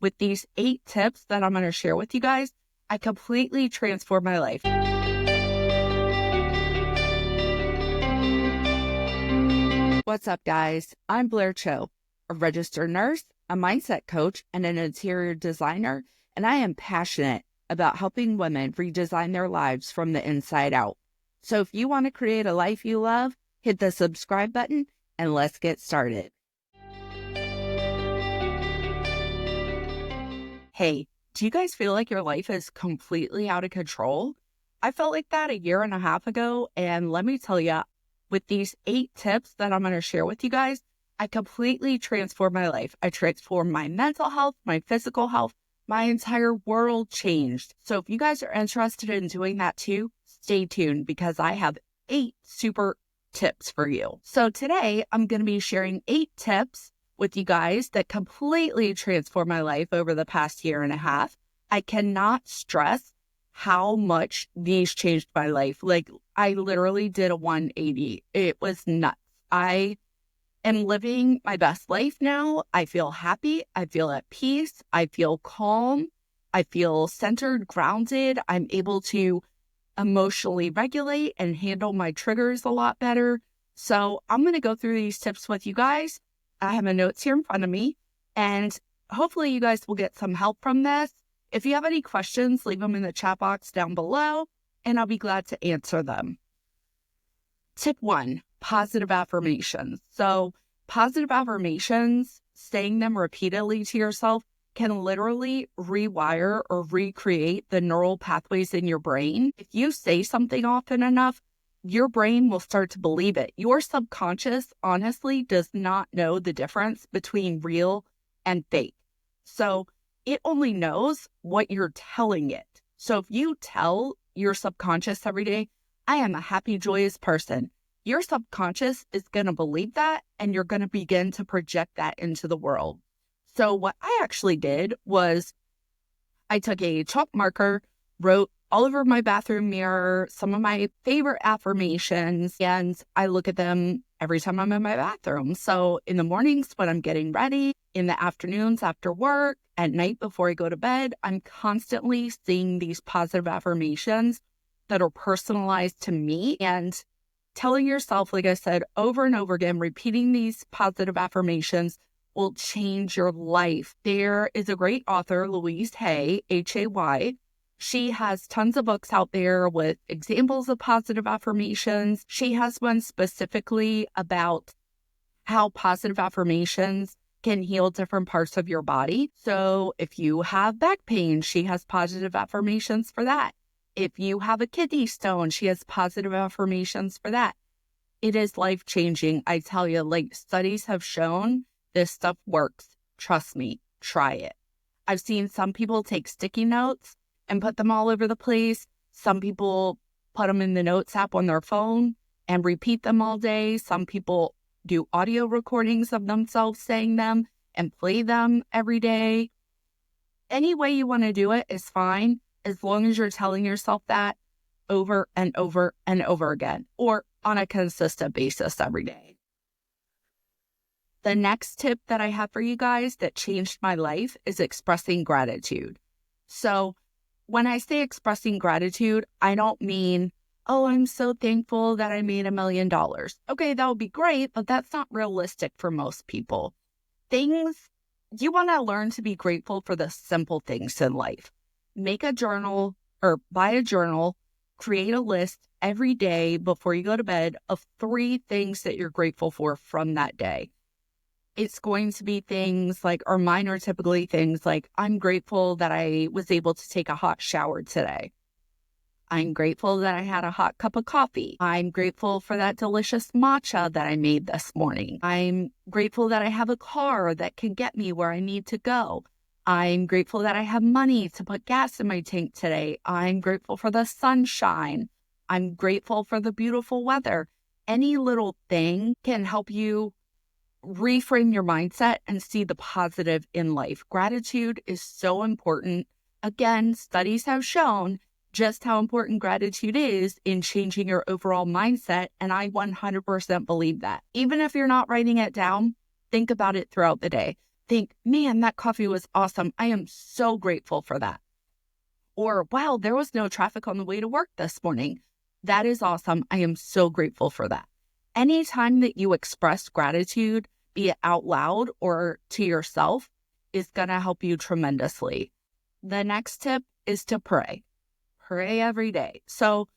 with these 8 tips that I'm going to share with you guys, I completely transformed my life. What's up, guys? I'm Blair Cho, a registered nurse, a mindset coach, and an interior designer, and I am passionate about helping women redesign their lives from the inside out. So if you want to create a life you love, hit the subscribe button and let's get started. Hey, do you guys feel like your life is completely out of control? I felt like that a year and a half ago, and let me tell you, with these 8 tips that I'm going to share with you guys, I completely transformed my life. I transformed my mental health, my physical health, my entire world changed. So if you guys are interested in doing that too, stay tuned because I have 8 super tips for you. So today I'm going to be sharing 8 tips with you guys that completely transformed my life over the past year and a half. I cannot stress how much these changed my life. Like, I literally did a 180. It was nuts. I am living my best life now. I feel happy. I feel at peace. I feel calm. I feel centered, grounded. I'm able to emotionally regulate and handle my triggers a lot better. So I'm going to go through these tips with you guys. I have my notes here in front of me, and hopefully you guys will get some help from this. If you have any questions, leave them in the chat box down below, and I'll be glad to answer them. Tip 1, positive affirmations. So positive affirmations, saying them repeatedly to yourself, can literally rewire or recreate the neural pathways in your brain. If you say something often enough, your brain will start to believe it. Your subconscious, honestly, does not know the difference between real and fake. So it only knows what you're telling it. So if you tell your subconscious every day, I am a happy, joyous person, your subconscious is going to believe that, and you're going to begin to project that into the world. So what I actually did was I took a chalk marker, wrote all over my bathroom mirror some of my favorite affirmations, and I look at them every time I'm in my bathroom. So in the mornings when I'm getting ready, in the afternoons after work, at night before I go to bed, I'm constantly seeing these positive affirmations that are personalized to me, and telling yourself, like I said, over and over again, repeating these positive affirmations will change your life. There is a great author, Louise Hay, Hay. She has tons of books out there with examples of positive affirmations. She has one specifically about how positive affirmations can heal different parts of your body. So if you have back pain, she has positive affirmations for that. If you have a kidney stone, she has positive affirmations for that. It is life-changing. I tell you, like, studies have shown this stuff works. Trust me, try it. I've seen some people take sticky notes and put them all over the place. Some people put them in the notes app on their phone and repeat them all day. Some people do audio recordings of themselves saying them and play them every day. Any way you want to do it is fine, as long as you're telling yourself that over and over and over again, or on a consistent basis every day. The next tip that I have for you guys that changed my life is expressing gratitude. So when I say expressing gratitude, I don't mean, oh, I'm so thankful that I made $1 million. Okay, that would be great, but that's not realistic for most people. You want to learn to be grateful for the simple things in life. Make a journal or buy a journal, create a list every day before you go to bed of 3 things that you're grateful for from that day. It's going to be things like, or mine are typically things like, I'm grateful that I was able to take a hot shower today. I'm grateful that I had a hot cup of coffee. I'm grateful for that delicious matcha that I made this morning. I'm grateful that I have a car that can get me where I need to go. I'm grateful that I have money to put gas in my tank today. I'm grateful for the sunshine. I'm grateful for the beautiful weather. Any little thing can help you reframe your mindset and see the positive in life. Gratitude is so important. Again, studies have shown just how important gratitude is in changing your overall mindset, and I 100% believe that. Even if you're not writing it down, think about it throughout the day. think, man, that coffee was awesome. I am so grateful for that. Or, wow, there was no traffic on the way to work this morning. That is awesome. I am so grateful for that. Anytime that you express gratitude, be it out loud or to yourself, is going to help you tremendously. The next tip is to pray. Pray every day. So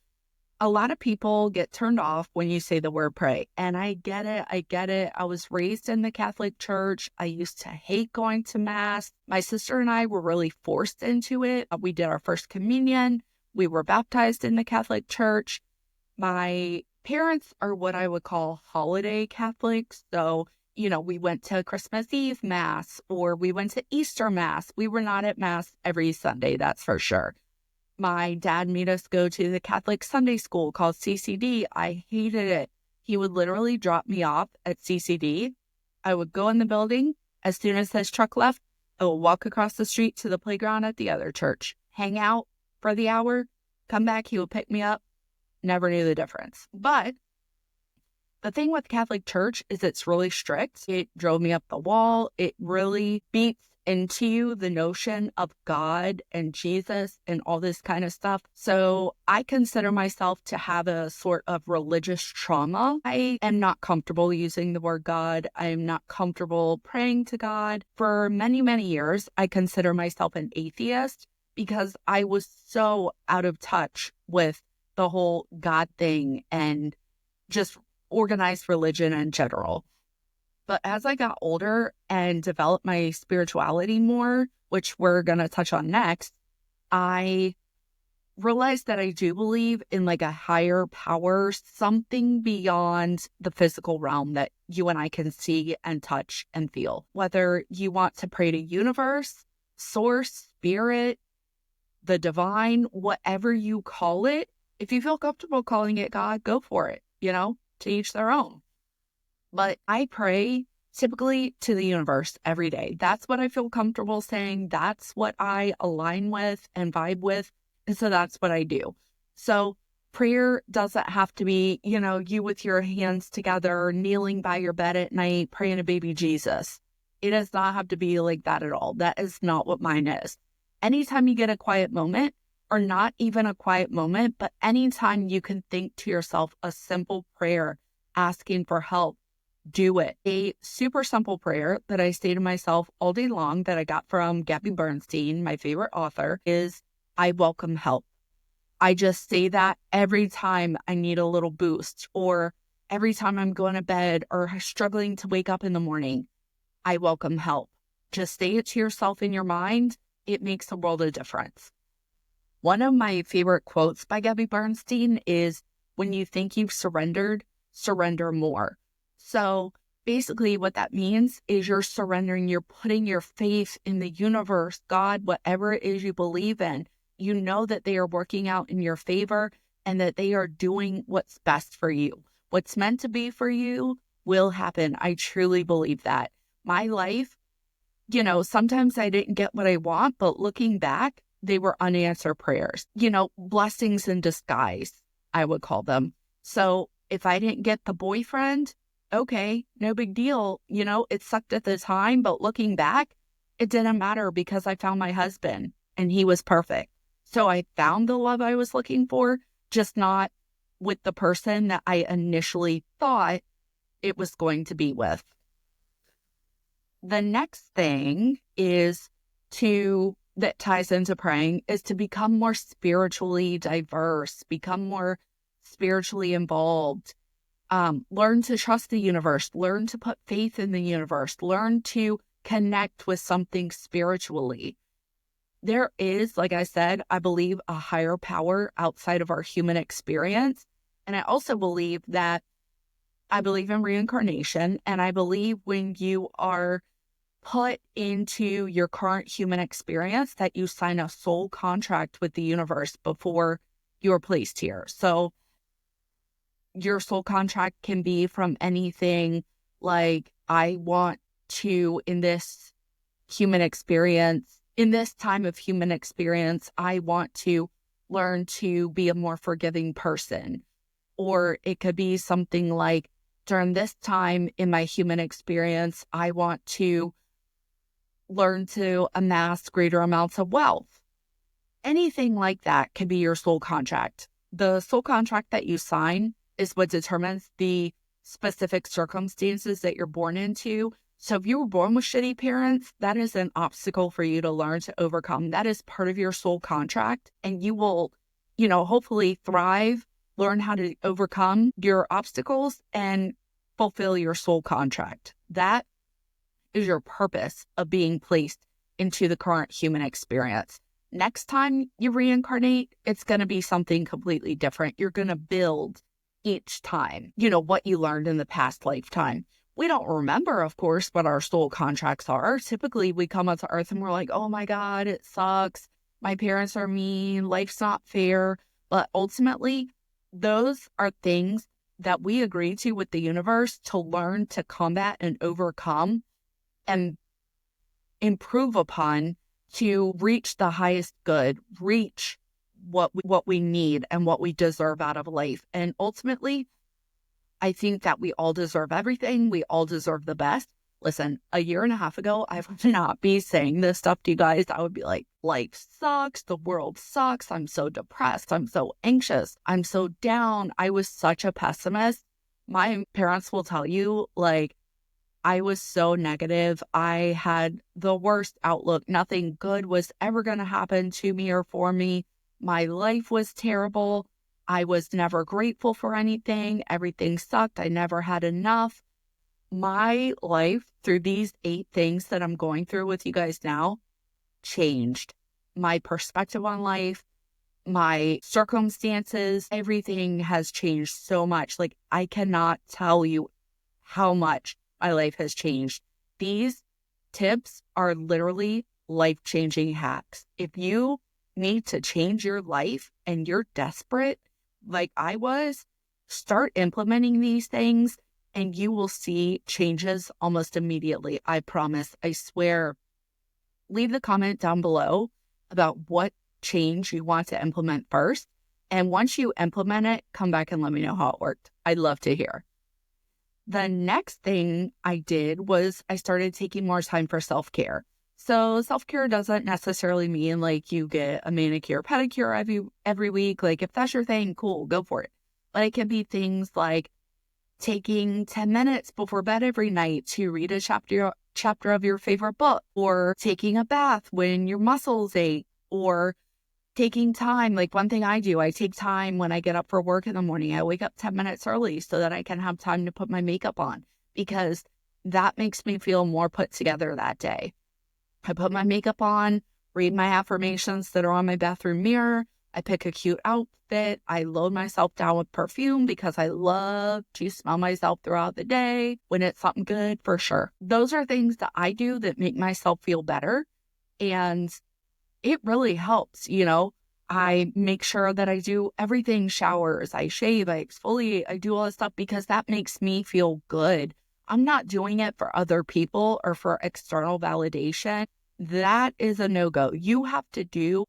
a lot of people get turned off when you say the word pray. And I get it. I get it. I was raised in the Catholic Church. I used to hate going to Mass. My sister and I were really forced into it. We did our first communion. We were baptized in the Catholic Church. My parents are what I would call holiday Catholics. So, we went to Christmas Eve Mass or we went to Easter Mass. We were not at Mass every Sunday, that's for sure. My dad made us go to the Catholic Sunday school called CCD. I hated it. He would literally drop me off at CCD. I would go in the building. As soon as his truck left, I would walk across the street to the playground at the other church, hang out for the hour, come back. He would pick me up. Never knew the difference. But the thing with Catholic Church is it's really strict. It drove me up the wall. It really beats into the notion of God and Jesus and all this kind of stuff. So I consider myself to have a sort of religious trauma. I am not comfortable using the word God. I am not comfortable praying to God. For many, many years, I consider myself an atheist because I was so out of touch with the whole God thing and just organized religion in general. But as I got older and developed my spirituality more, which we're going to touch on next, I realized that I do believe in like a higher power, something beyond the physical realm that you and I can see and touch and feel. Whether you want to pray to universe, source, spirit, the divine, whatever you call it, if you feel comfortable calling it God, go for it, to each their own. But I pray typically to the universe every day. That's what I feel comfortable saying. That's what I align with and vibe with. And so that's what I do. So prayer doesn't have to be, you with your hands together, kneeling by your bed at night, praying to baby Jesus. It does not have to be like that at all. That is not what mine is. Anytime you get a quiet moment, or not even a quiet moment, but anytime you can think to yourself a simple prayer asking for help, do it. A super simple prayer that I say to myself all day long that I got from Gabby Bernstein, my favorite author, is I welcome help. I just say that every time I need a little boost or every time I'm going to bed or struggling to wake up in the morning. I welcome help. Just say it to yourself in your mind. It makes a world of difference. One of my favorite quotes by Gabby Bernstein is, when you think you've surrendered, surrender more. So basically what that means is you're surrendering, you're putting your faith in the universe, God, whatever it is you believe in. You know that they are working out in your favor and that they are doing what's best for you. What's meant to be for you will happen. I truly believe that. My life, sometimes I didn't get what I want, but looking back, they were unanswered prayers, blessings in disguise, I would call them. So if I didn't get the boyfriend, okay, no big deal. It sucked at the time, but looking back, it didn't matter because I found my husband and he was perfect. So I found the love I was looking for, just not with the person that I initially thought it was going to be with. The next thing that ties into praying is to become more spiritually diverse, become more spiritually involved, learn to trust the universe, learn to put faith in the universe, learn to connect with something spiritually. There is, like I said, I believe a higher power outside of our human experience. And I also believe in reincarnation. And I believe when you are put into your current human experience that you sign a soul contract with the universe before you're placed here. So your soul contract can be from anything like, I want to, in this time of human experience, I want to learn to be a more forgiving person. Or it could be something like, during this time in my human experience, I want to learn to amass greater amounts of wealth. Anything like that can be your soul contract. The soul contract that you sign is what determines the specific circumstances that you're born into. So if you were born with shitty parents, that is an obstacle for you to learn to overcome. That is part of your soul contract, and you will, hopefully thrive, learn how to overcome your obstacles and fulfill your soul contract. That is your purpose of being placed into the current human experience. Next time you reincarnate, it's going to be something completely different. You're going to build each time, what you learned in the past lifetime. We don't remember, of course, what our soul contracts are. Typically, we come onto Earth and we're like, oh my God, it sucks. My parents are mean. Life's not fair. But ultimately, those are things that we agree to with the universe to learn to combat and overcome and improve upon to reach the highest good, reach what we need and what we deserve out of life. And ultimately, I think that we all deserve everything. We all deserve the best. Listen, a year and a half ago, I would not be saying this stuff to you guys. I would be like, life sucks. The world sucks. I'm so depressed. I'm so anxious. I'm so down. I was such a pessimist. My parents will tell you, I was so negative. I had the worst outlook. Nothing good was ever going to happen to me or for me. My life was terrible. I was never grateful for anything. Everything sucked. I never had enough. My life through these 8 things that I'm going through with you guys now changed. My perspective on life, my circumstances, everything has changed so much. I cannot tell you how much my life has changed. These tips are literally life-changing hacks. If you need to change your life and you're desperate, like I was, start implementing these things and you will see changes almost immediately. I promise. I swear. Leave the comment down below about what change you want to implement first. And once you implement it, come back and let me know how it worked. I'd love to hear. The next thing I did was I started taking more time for self-care. So self-care doesn't necessarily mean you get a manicure, pedicure every week. If that's your thing, cool, go for it. But it can be things like taking 10 minutes before bed every night to read a chapter of your favorite book, or taking a bath when your muscles ache, or taking time. One thing I do, I take time when I get up for work in the morning. I wake up 10 minutes early so that I can have time to put my makeup on, because that makes me feel more put together that day. I put my makeup on, read my affirmations that are on my bathroom mirror. I pick a cute outfit. I load myself down with perfume because I love to smell myself throughout the day when it's something good, for sure. Those are things that I do that make myself feel better. And it really helps, I make sure that I do everything, showers, I shave, I exfoliate, I do all this stuff because that makes me feel good. I'm not doing it for other people or for external validation. That is a no-go. You have to do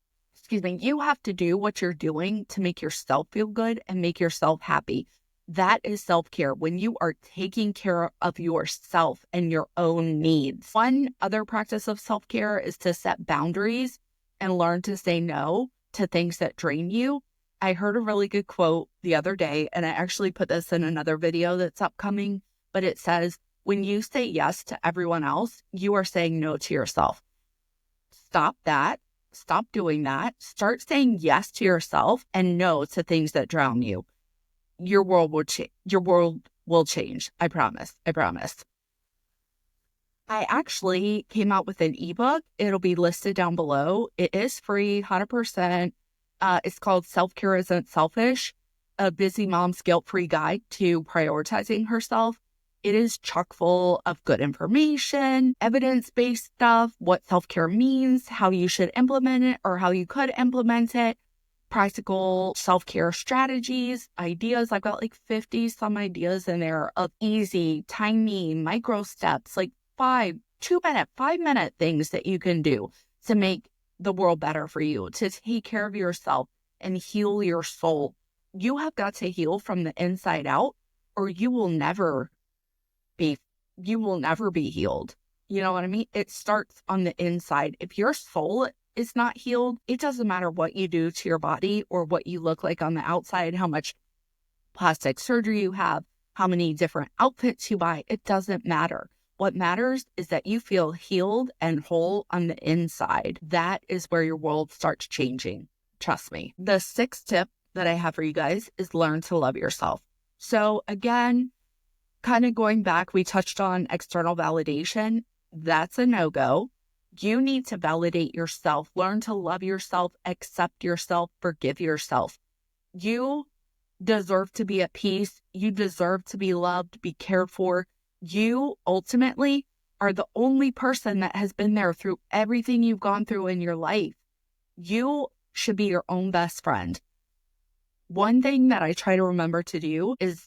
what you're doing to make yourself feel good and make yourself happy. That is self-care, when you are taking care of yourself and your own needs. One other practice of self-care is to set boundaries and learn to say no to things that drain you. I heard a really good quote the other day, and I actually put this in another video that's upcoming, but it says, when you say yes to everyone else, you are saying no to yourself. Stop that. Stop doing that. Start saying yes to yourself and no to things that drown you. Your world will change. Your world will change. I promise. I promise. I actually came out with an ebook. It'll be listed down below. It is free, 100%. It's called Self-Care Isn't Selfish, a busy mom's guilt-free guide to prioritizing herself. It is chock full of good information, evidence-based stuff, what self-care means, how you should implement it or how you could implement it, practical self-care strategies, ideas. I've got 50 some ideas in there of easy, tiny, micro steps, 5-minute things that you can do to make the world better for you, to take care of yourself and heal your soul. You have got to heal from the inside out, or you will never be healed. You know what I mean? It starts on the inside. If your soul is not healed, it doesn't matter what you do to your body or what you look like on the outside, how much plastic surgery you have, how many different outfits you buy. It doesn't matter. What matters is that you feel healed and whole on the inside. That is where your world starts changing. Trust me. The sixth tip that I have for you guys is learn to love yourself. So again, kind of going back, we touched on external validation. That's a no-go. You need to validate yourself, learn to love yourself, accept yourself, forgive yourself. You deserve to be at peace. You deserve to be loved, be cared for. You ultimately are the only person that has been there through everything you've gone through in your life. You should be your own best friend. One thing that I try to remember to do is,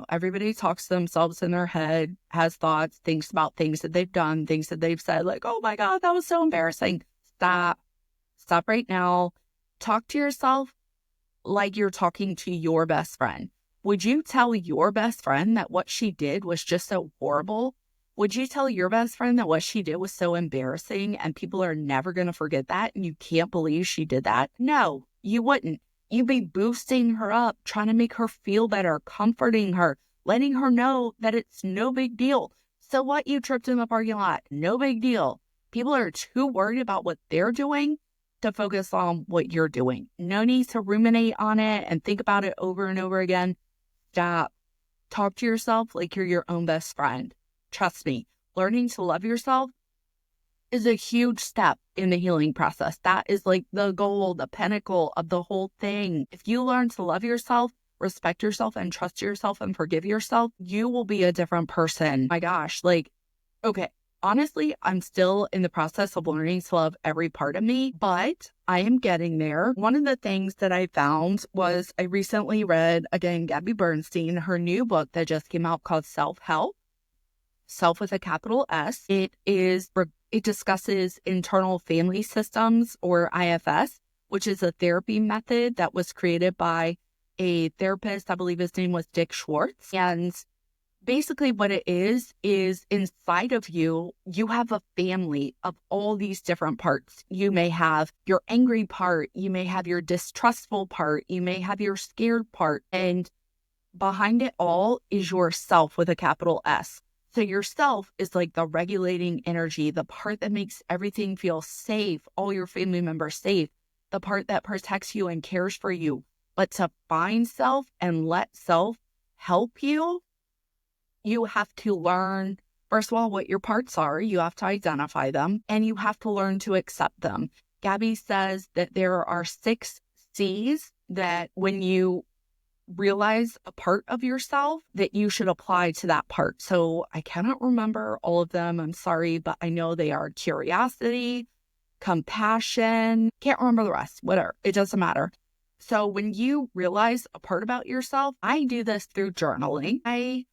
everybody talks to themselves in their head, has thoughts, thinks about things that they've done, things that they've said, like, oh my God, that was so embarrassing. Stop right now. Talk to yourself like you're talking to your best friend. Would you tell your best friend that what she did was just so horrible? Would you tell your best friend that what she did was so embarrassing and people are never going to forget that and you can't believe she did that? No, you wouldn't. You'd be boosting her up, trying to make her feel better, comforting her, letting her know that it's no big deal. So what, you tripped in the parking lot? No big deal. People are too worried about what they're doing to focus on what you're doing. No need to ruminate on it and think about it over and over again. Stop. Talk to yourself like you're your own best friend. Trust me, learning to love yourself is a huge step in the healing process. That is like the goal, the pinnacle of the whole thing. If you learn to love yourself, respect yourself, and trust yourself and forgive yourself, you will be a different person. My gosh, okay. Honestly, I'm still in the process of learning to love every part of me, but I am getting there. One of the things that I found was I recently read, again, Gabby Bernstein, her new book that just came out called Self-Help, self with a capital S. It discusses internal family systems, or IFS, which is a therapy method that was created by a therapist. I believe his name was Dick Schwartz. And basically what it is inside of you, you have a family of all these different parts. You may have your angry part, you may have your distrustful part, you may have your scared part, and behind it all is yourself with a capital S. So yourself is like the regulating energy, the part that makes everything feel safe, all your family members safe, the part that protects you and cares for you. But to find self and let self help you, you have to learn, first of all, what your parts are. You have to identify them, and you have to learn to accept them. Gabby says that there are 6 C's that when you realize a part of yourself that you should apply to that part. So I cannot remember all of them. I'm sorry, but I know they are curiosity, compassion, can't remember the rest, whatever. It doesn't matter. So when you realize a part about yourself, I do this through journaling. I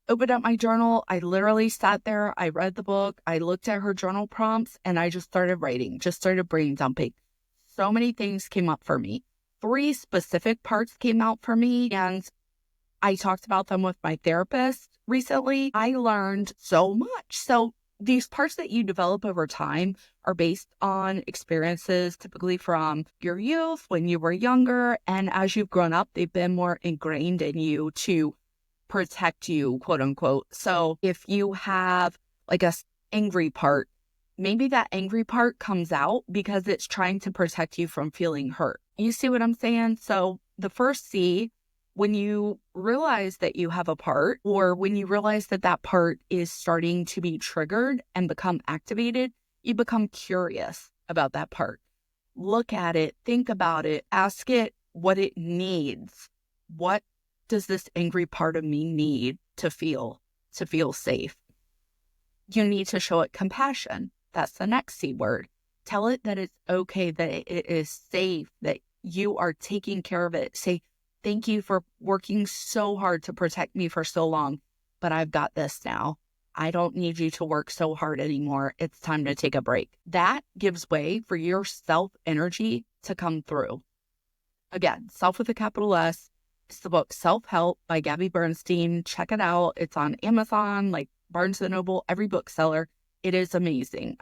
opened up my journal. I literally sat there. I read the book. I looked at her journal prompts and I just started writing, just started brain dumping. So many things came up for me. 3 specific parts came out for me, and I talked about them with my therapist recently. I learned so much. So these parts that you develop over time are based on experiences, typically from your youth, when you were younger, and as you've grown up, they've been more ingrained in you to protect you, quote unquote. So if you have like a angry part, maybe that angry part comes out because it's trying to protect you from feeling hurt. You see what I'm saying? So the first C, when you realize that you have a part, or when you realize that that part is starting to be triggered and become activated, you become curious about that part. Look at it, think about it, ask it what it needs. What does this angry part of me need to feel safe? You need to show it compassion. That's the next C word. Tell it that it's okay, that it is safe, that you are taking care of it. Say, thank you for working so hard to protect me for so long, but I've got this now. I don't need you to work so hard anymore. It's time to take a break. That gives way for your self energy to come through. Again, self with a capital S. It's the book Self-Help by Gabby Bernstein. Check it out. It's on Amazon, like Barnes & Noble, every bookseller. It is amazing.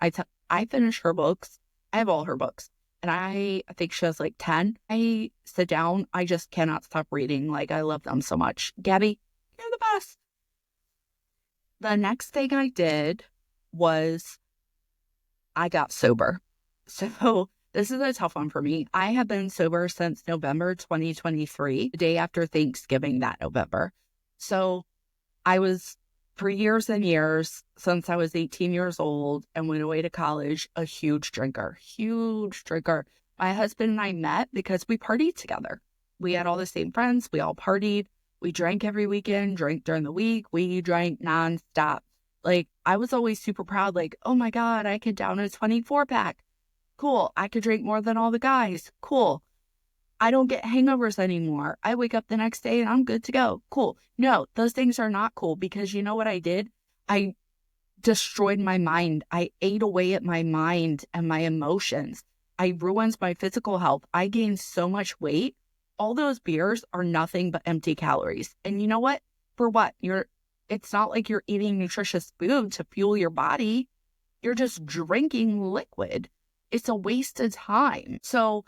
I finish her books. I have all her books. And I think she has like 10. I sit down. I just cannot stop reading. Like, I love them so much. Gabby, you're the best. The next thing I did was I got sober. So this is a tough one for me. I have been sober since November 2023, the day after Thanksgiving that November. So I was, for years and years, since I was 18 years old and went away to college, a huge drinker. My husband and I met because we partied together. We had all the same friends. We all partied. We drank every weekend, drank during the week. We drank nonstop. Like, I was always super proud, like, oh my God, I could down a 24-pack. Cool. I could drink more than all the guys. Cool. I don't get hangovers anymore. I wake up the next day and I'm good to go. Cool. No, those things are not cool, because you know what I did? I destroyed my mind. I ate away at my mind and my emotions. I ruined my physical health. I gained so much weight. All those beers are nothing but empty calories. And you know what? For what? It's not like you're eating nutritious food to fuel your body. You're just drinking liquid. It's a waste of time. So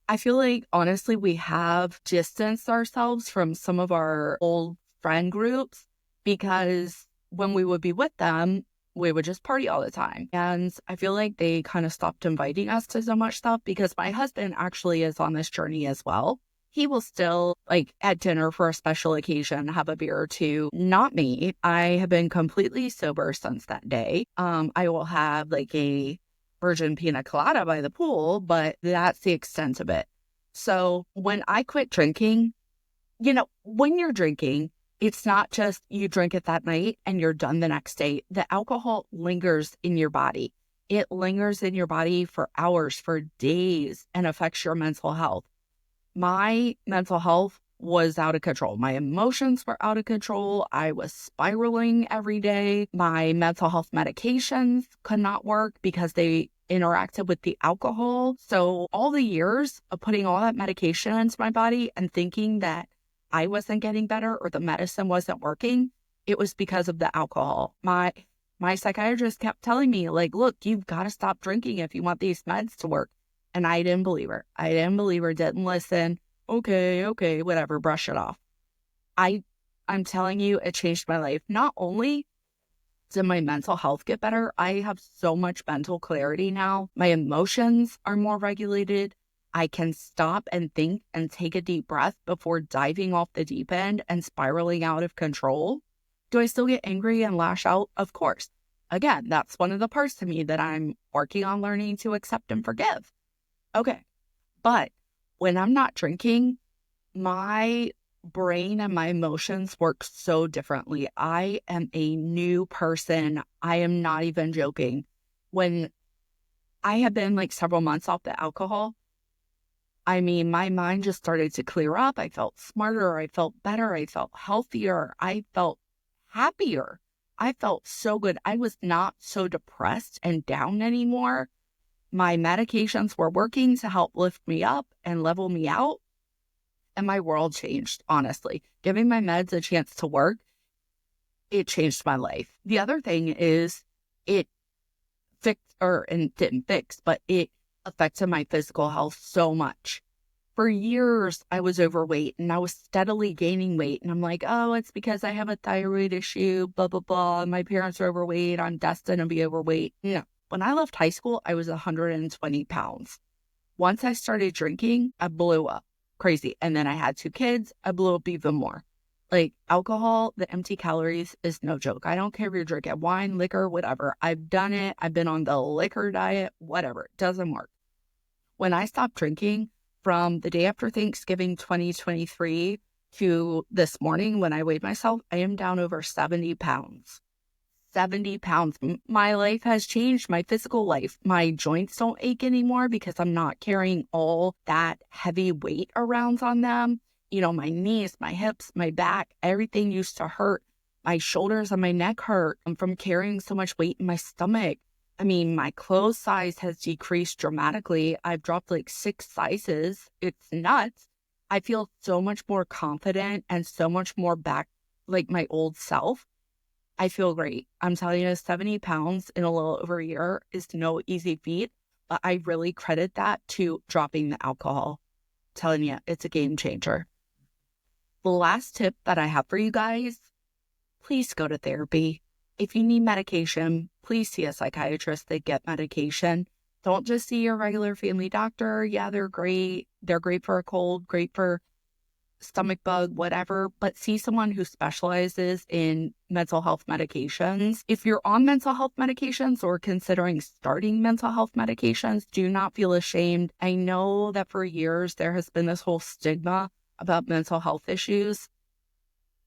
I feel like, honestly, we have distanced ourselves from some of our old friend groups, because when we would be with them, we would just party all the time. And I feel like they kind of stopped inviting us to so much stuff, because my husband actually is on this journey as well. He will still, like, at dinner for a special occasion, have a beer or two. Not me. I have been completely sober since that day. I will have like a virgin pina colada by the pool, but that's the extent of it. So when I quit drinking, when you're drinking, it's not just you drink it that night and you're done the next day. The alcohol lingers in your body. It lingers in your body for hours, for days, and affects your mental health. My mental health was out of control. My emotions were out of control. I was spiraling every day. My mental health medications could not work because they interacted with the alcohol. So all the years of putting all that medication into my body and thinking that I wasn't getting better or the medicine wasn't working, it was because of the alcohol. My psychiatrist kept telling me, like, look, you've got to stop drinking if you want these meds to work. And I didn't believe her. Didn't listen. Okay, whatever, brush it off. I'm telling you, it changed my life. Not only did my mental health get better, I have so much mental clarity now. My emotions are more regulated. I can stop and think and take a deep breath before diving off the deep end and spiraling out of control. Do I still get angry and lash out? Of course. Again, that's one of the parts of me that I'm working on learning to accept and forgive. Okay. But when I'm not drinking, my brain and my emotions work so differently. I am a new person. I am not even joking. When I have been like several months off the alcohol, I mean, my mind just started to clear up. I felt smarter. I felt better. I felt healthier. I felt happier. I felt so good. I was not so depressed and down anymore. My medications were working to help lift me up and level me out. And my world changed, honestly. Giving my meds a chance to work, it changed my life. The other thing is it didn't fix, but it affected my physical health so much. For years, I was overweight and I was steadily gaining weight. And I'm like, oh, it's because I have a thyroid issue, blah, blah, blah. My parents are overweight. I'm destined to be overweight. No. When I left high school, I was 120 pounds. Once I started drinking, I blew up crazy. And then I had 2 kids. I blew up even more. Like, alcohol, the empty calories is no joke. I don't care if you're drinking wine, liquor, whatever. I've done it. I've been on the liquor diet, whatever. It doesn't work. When I stopped drinking, from the day after Thanksgiving 2023 to this morning when I weighed myself, I am down over 70 pounds. 70 pounds. My life has changed, my physical life. My joints don't ache anymore because I'm not carrying all that heavy weight around on them. My knees, my hips, my back, everything used to hurt. My shoulders and my neck hurt from carrying so much weight in my stomach. I mean, my clothes size has decreased dramatically. I've dropped like 6 sizes. It's nuts. I feel so much more confident and so much more back like my old self. I feel great. I'm telling you, 70 pounds in a little over a year is no easy feat, but I really credit that to dropping the alcohol. Telling you, it's a game changer. The last tip that I have for you guys, please go to therapy. If you need medication, please see a psychiatrist that get medication. Don't just see your regular family doctor. Yeah, they're great. They're great for a cold, great for stomach bug, whatever, but see someone who specializes in mental health medications. If you're on mental health medications or considering starting mental health medications, do not feel ashamed. I know that for years there has been this whole stigma about mental health issues.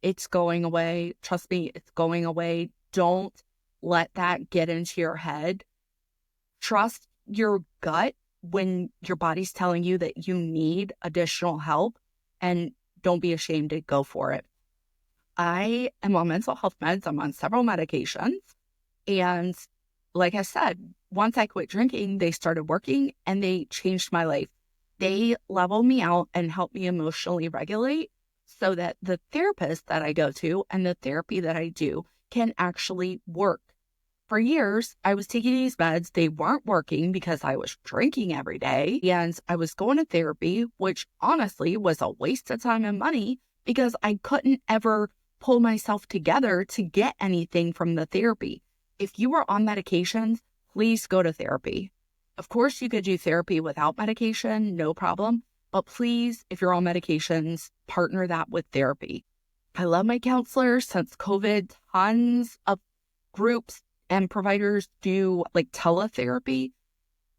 It's going away. Trust me, it's going away. Don't let that get into your head. Trust your gut when your body's telling you that you need additional help, and don't be ashamed to go for it. I am on mental health meds. I'm on several medications. And like I said, once I quit drinking, they started working and they changed my life. They leveled me out and helped me emotionally regulate so that the therapist that I go to and the therapy that I do can actually work. For years, I was taking these meds. They weren't working because I was drinking every day and I was going to therapy, which honestly was a waste of time and money because I couldn't ever pull myself together to get anything from the therapy. If you are on medications, please go to therapy. Of course, you could do therapy without medication, no problem. But please, if you're on medications, partner that with therapy. I love my counselor. Since COVID, tons of groups and providers do like teletherapy.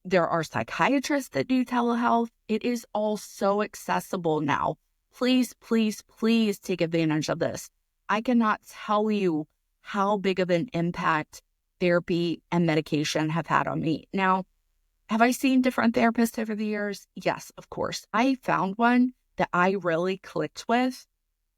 There are psychiatrists that do telehealth. It is all so accessible now. Please, please, please take advantage of this. I cannot tell you how big of an impact therapy and medication have had on me. Now, have I seen different therapists over the years? Yes, of course. I found one that I really clicked with.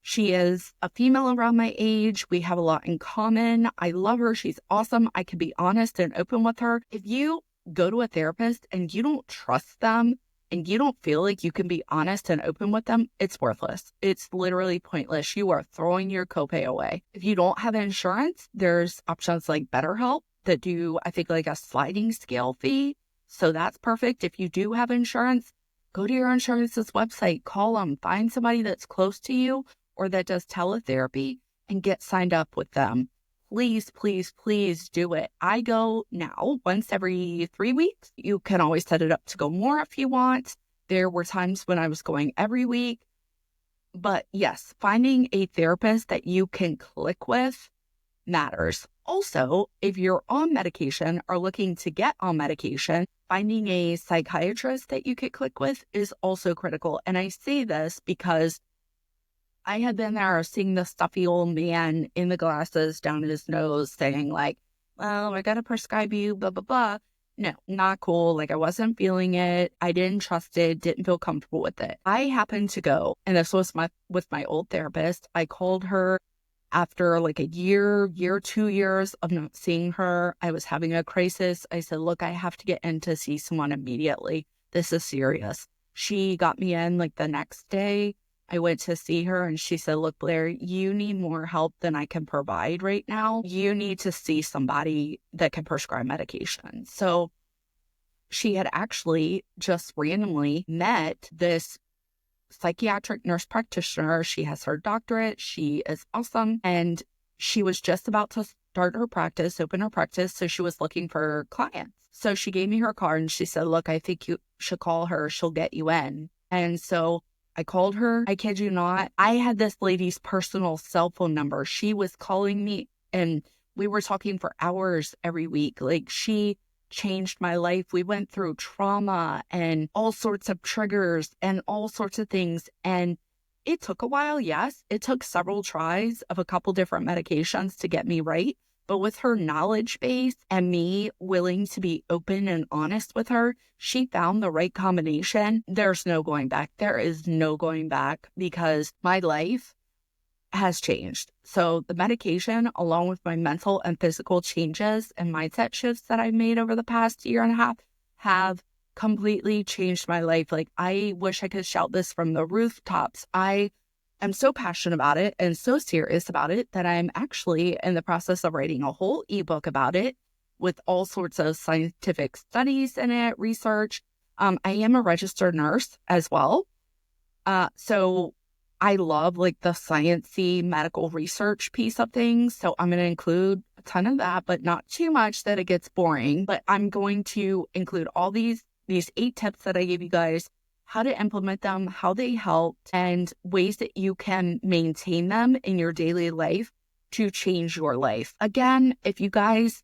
She is a female around my age. We have a lot in common. I love her. She's awesome. I can be honest and open with her. If you go to a therapist and you don't trust them and you don't feel like you can be honest and open with them, it's worthless. It's literally pointless. You are throwing your copay away. If you don't have insurance, there's options like BetterHelp that do, I think, like a sliding scale fee. So that's perfect. If you do have insurance, go to your insurance's website, call them, find somebody that's close to you or that does teletherapy and get signed up with them. Please, please, please do it. I go now once every 3 weeks. You can always set it up to go more if you want. There were times when I was going every week. But yes, finding a therapist that you can click with matters. Also, if you're on medication or looking to get on medication, finding a psychiatrist that you could click with is also critical. And I say this because I had been there seeing the stuffy old man in the glasses down his nose saying like, well, I got to prescribe you, blah, blah, blah. No, not cool. Like I wasn't feeling it. I didn't trust it, didn't feel comfortable with it. I happened to go, and this was with my old therapist. I called her after like a year, 2 years of not seeing her. I was having a crisis. I said, look, I have to get in to see someone immediately. This is serious. She got me in like the next day. I went to see her and she said, look, Blair, you need more help than I can provide right now. You need to see somebody that can prescribe medication. So she had actually just randomly met this psychiatric nurse practitioner. She has her doctorate. She is awesome. And she was just about to start her practice, open her practice. So she was looking for clients. So she gave me her card and she said, look, I think you should call her. She'll get you in. And so I called her. I kid you not. I had this lady's personal cell phone number. She was calling me and we were talking for hours every week. Like she changed my life. We went through trauma and all sorts of triggers and all sorts of things. And it took a while. Yes, it took several tries of a couple different medications to get me right. But with her knowledge base and me willing to be open and honest with her, she found the right combination. There's no going back. There is no going back because my life has changed. So the medication, along with my mental and physical changes and mindset shifts that I've made over the past year and a half, have completely changed my life. Like I wish I could shout this from the rooftops. I I'm so passionate about it and so serious about it that I'm actually in the process of writing a whole ebook about it with all sorts of scientific studies in it, research. I am a registered nurse as well. So I love like the sciencey medical research piece of things. So I'm going to include a ton of that, but not too much that it gets boring. But I'm going to include all these 8 tips that I gave you guys, how to implement them, how they help, and ways that you can maintain them in your daily life to change your life. Again, if you guys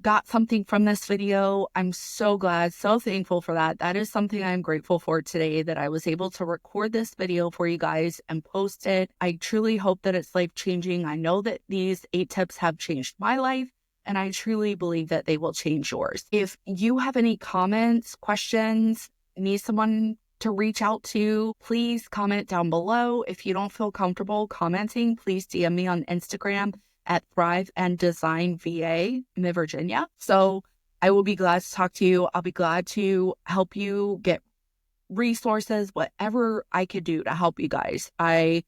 got something from this video, I'm so glad, so thankful for that. That is something I'm grateful for today, that I was able to record this video for you guys and post it. I truly hope that it's life-changing. I know that these 8 tips have changed my life, and I truly believe that they will change yours. If you have any comments, questions, need someone to reach out to, please comment down below. If you don't feel comfortable commenting, please DM me on Instagram at Thrive and Design VA in Virginia. So I will be glad to talk to you. I'll be glad to help you get resources, whatever I could do to help you guys. I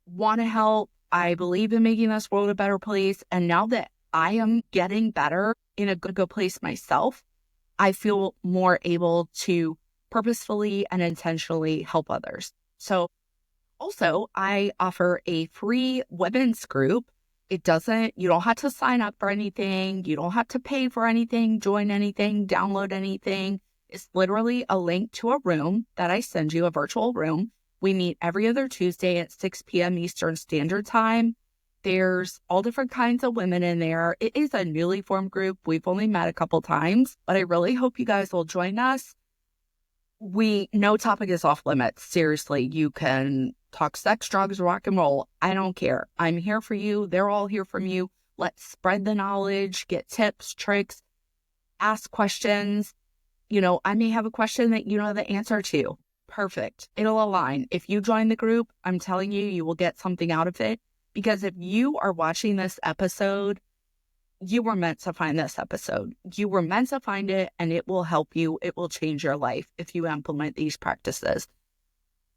want to help. I believe in making this world a better place. And now that I am getting better in a good place myself, I feel more able to purposefully and intentionally help others. So also, I offer a free women's group. You don't have to sign up for anything. You don't have to pay for anything, join anything, download anything. It's literally a link to a room that I send you, a virtual room. We meet every other Tuesday at 6 p.m. Eastern Standard Time. There's all different kinds of women in there. It is a newly formed group. We've only met a couple times, but I really hope you guys will join us. No topic is off limits. Seriously, you can talk sex, drugs, rock and roll. I don't care. I'm here for you. They're all here for you. Let's spread the knowledge, get tips, tricks, ask questions. I may have a question that you know the answer to. Perfect. It'll align. If you join the group, I'm telling you, you will get something out of it. Because if you are watching this episode, you were meant to find this episode. You were meant to find it, and it will help you. It will change your life if you implement these practices.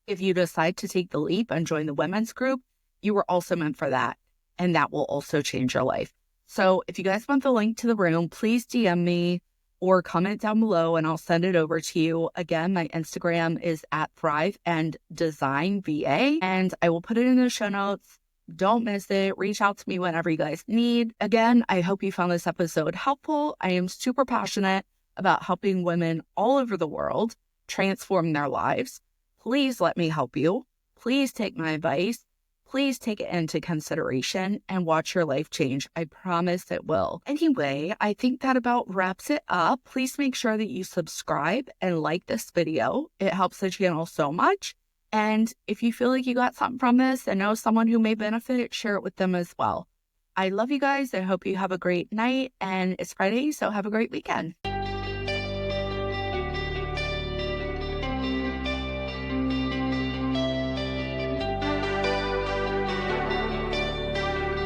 If you decide to take the leap and join the women's group, you were also meant for that, and that will also change your life. So if you guys want the link to the room, please DM me or comment down below, and I'll send it over to you. Again, my Instagram is at Thrive and Design VA, and I will put it in the show notes. Don't miss it. Reach out to me whenever you guys need. Again, I hope you found this episode helpful. I am super passionate about helping women all over the world transform their lives. Please let me help you. Please take my advice. Please take it into consideration and watch your life change. I promise it will. Anyway, I think that about wraps it up. Please make sure that you subscribe and like this video. It helps the channel so much. And if you feel like you got something from this and know someone who may benefit, share it with them as well. I love you guys. I hope you have a great night, and it's Friday, so have a great weekend.